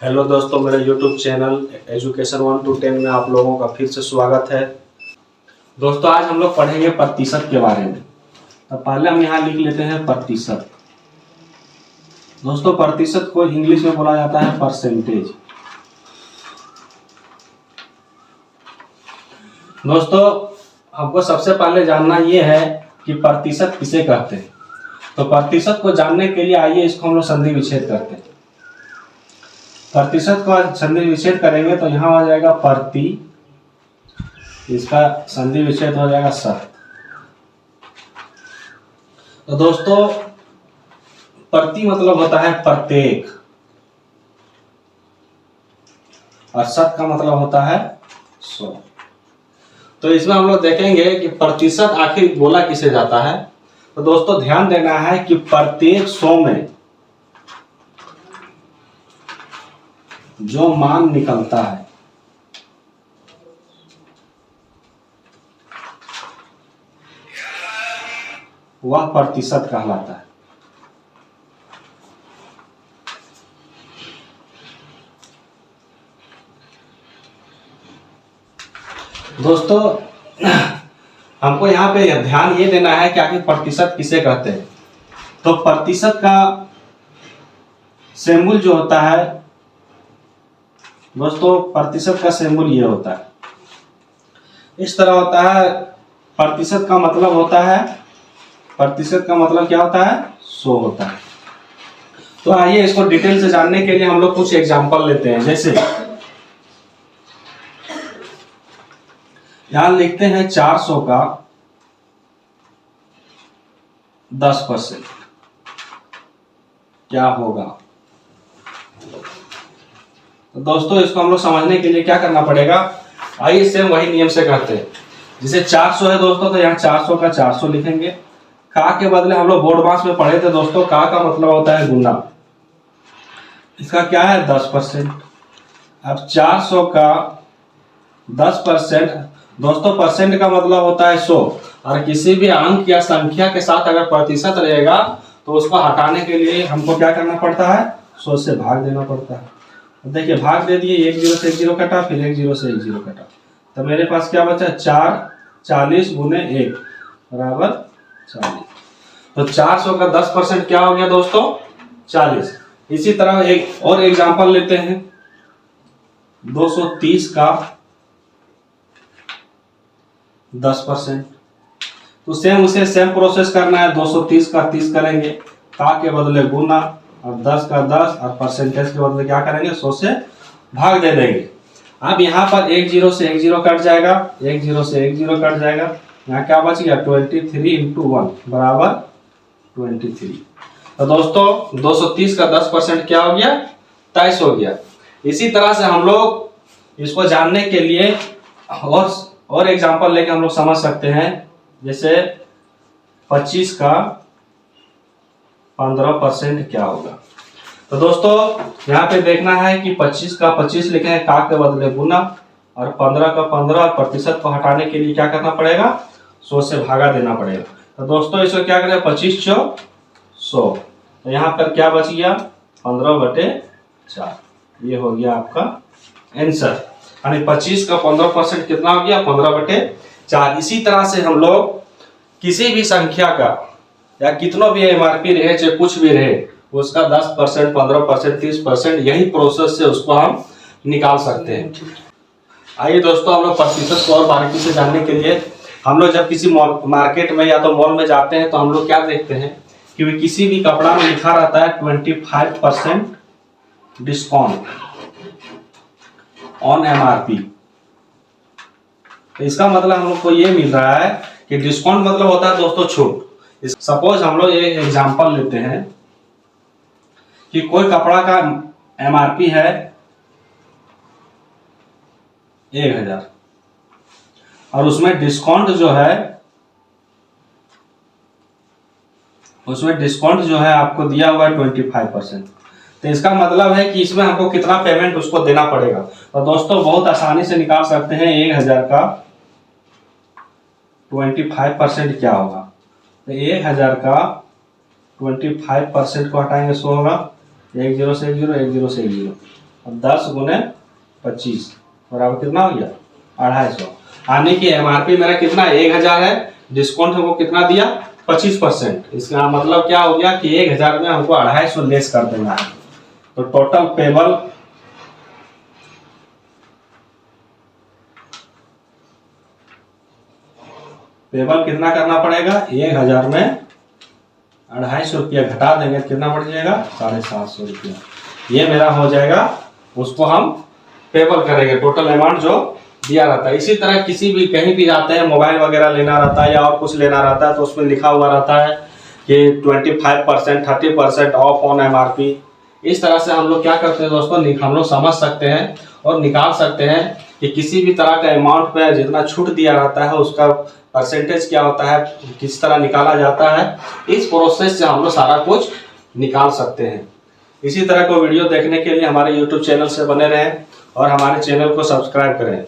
Hello दोस्तों, मेरे YouTube channel education 1 to 10 में आप लोगों का फिर से स्वागत है। दोस्तों, आज हम लोग पढ़ेंगे प्रतिशत के बारे में। तो पहले हम यहाँ लिख लेते हैं प्रतिशत। दोस्तों, प्रतिशत को इंग्लिश में बोला जाता है परसेंटेज। दोस्तों, हमको सबसे पहले जानना ये है कि प्रतिशत किसे कहते हैं। तो प्रतिशत को जानने के लिए आइए इसको हम लोग संधि विच्छेद करते हैं। प्रतिशत को संधि विच्छेद करेंगे तो यहाँ हो जाएगा प्रति, इसका संधि विच्छेद हो जाएगा शत। तो दोस्तों, प्रति मतलब होता है प्रत्येक और शत का मतलब होता है 100। तो इसमें हम लोग देखेंगे कि प्रतिशत आखिर बोला किसे जाता है। तो दोस्तों, ध्यान देना है कि प्रत्येक 100 में जो मान निकलता है वह प्रतिशत कहलाता है। दोस्तों, हमको यहाँ पे ध्यान ये देना है कि आखिर प्रतिशत किसे कहते हैं। तो प्रतिशत का सिंबल जो होता है दोस्तों, प्रतिशत का सिंबल ये होता है, इस तरह होता है। प्रतिशत का मतलब होता है, प्रतिशत का मतलब क्या होता है, 100 होता है। तो आइए इसको डिटेल से जानने के लिए हम लोग कुछ एग्जांपल लेते हैं। जैसे यहां लिखते हैं 400 का 10% क्या होगा। तो दोस्तों, इसको हम लोग समझने के लिए क्या करना पड़ेगा, आइए सेम वही नियम से करते हैं। जैसे 400 है दोस्तों, तो यहाँ 400 का 400 लिखेंगे। का के बदले हम लोग बोर्ड मास में पढ़े थे दोस्तों, का मतलब होता है गुना। इसका क्या है 10%। अब 400 का 10% दोस्तों, परसेंट का मतलब होता है 100 और किसी भी अंक या संख्या के साथ अगर प्रतिशत रहेगा तो उसको हटाने के लिए हमको क्या करना पड़ता है, 100 से भाग देना पड़ता है। देखिए, भाग दे दिए, 1 0 से 1 0 कटा, फिर 1 0 से 1 0 कटा, तो मेरे पास क्या बचा 4 40 गुने 1 बराबर 40। तो 400 का 10% क्या हो गया दोस्तों, 40। इसी तरह एक और एग्जांपल लेते हैं, 230 का 10%। तो सेम प्रोसेस करना है। 230 का 30 करेंगे, का के बदले गुना और 10 का 10 और परसेंटेज के बदले क्या करेंगे, 100 से भाग दे देंगे। अब यहाँ पर 1 0 से 1 0 कट जाएगा, 1 0 से 1 0 कट जाएगा, यहाँ क्या बच गया 23 इंटू 1 बराबर 23। तो दोस्तों, 230 का 10% क्या हो गया, 23 हो गया। इसी तरह से हम लोग इसको जानने के लिए और एग्जांपल लेके हम लोग समझ सकते हैं। जैसे 25 का 15% क्या होगा। तो दोस्तों, यहाँ पे देखना है कि 25 का 25 लिखे हैं, का के बदले गुना, और 15 का 15, और प्रतिशत को हटाने के लिए क्या करना पड़ेगा, 100 से भागा देना पड़ेगा। तो दोस्तों, इसको क्या करें, 25 चौक 100, तो यहाँ पर क्या बच गया 15/4। ये हो गया आपका आंसर। यानी 25 का 15% कितना हो गया, 15/4। इसी तरह से हम लोग किसी भी संख्या का या कितना भी एमआरपी रहे, चाहे कुछ भी रहे, उसका 10%, 15%, 30%, यही प्रोसेस से उसको हम निकाल सकते हैं। आइए दोस्तों, हम लोग प्रतिशत को और बारीकी से जानने के लिए, हम लोग जब किसी मार्केट में या तो मॉल में जाते हैं तो हम लोग क्या देखते हैं कि किसी भी कपड़ा में लिखा रहता है 25% डिस्काउंट ऑन एमआरपी। तो इसका मतलब हम लोग को ये मिल रहा है कि डिस्काउंट मतलब होता है दोस्तों छूट। सपोज हम लोग ये एग्जांपल लेते हैं कि कोई कपड़ा का एमआरपी है 1000 और उसमें डिस्काउंट जो है आपको दिया हुआ है 25%। तो इसका मतलब है कि इसमें हमको कितना पेमेंट उसको देना पड़ेगा। तो दोस्तों, बहुत आसानी से निकाल सकते हैं 1000 का 25% क्या होगा। तो 1000 का 25% को हटाएंगे 100 होगा, 1 0 से 1 0, 1 0 से 1 0, अब 10 गुने 25 बराबर कितना हो गया 250। आने की एमआरपी मेरा कितना 1000 है, डिस्काउंट हमको कितना दिया 25%। इसका मतलब क्या हो गया कि 1000 में हमको 250 लेस कर देना है। तो टोटल पेबल कितना करना पड़ेगा, 1000 में 250 रुपया घटा देंगे तो कितना पड़ जाएगा 750 रुपया। ये मेरा हो जाएगा, उसको हम पेबल करेंगे टोटल अमाउंट जो दिया रहता है। इसी तरह किसी भी कहीं भी जाते हैं, मोबाइल वगैरह लेना रहता है या और कुछ लेना रहता है, तो उसमें लिखा हुआ रहता है कि 25%, 30% ऑफ ऑन एमआरपी। इस तरह से हम लोग क्या करते हैं दोस्तों, हम लोग समझ सकते हैं और निकाल सकते हैं कि किसी भी तरह का अमाउंट पे जितना छूट दिया रहता है उसका परसेंटेज क्या होता है, किस तरह निकाला जाता है। इस प्रोसेस से हम लोग सारा कुछ निकाल सकते हैं। इसी तरह को वीडियो देखने के लिए हमारे YouTube चैनल से बने रहें और हमारे चैनल को सब्सक्राइब करें।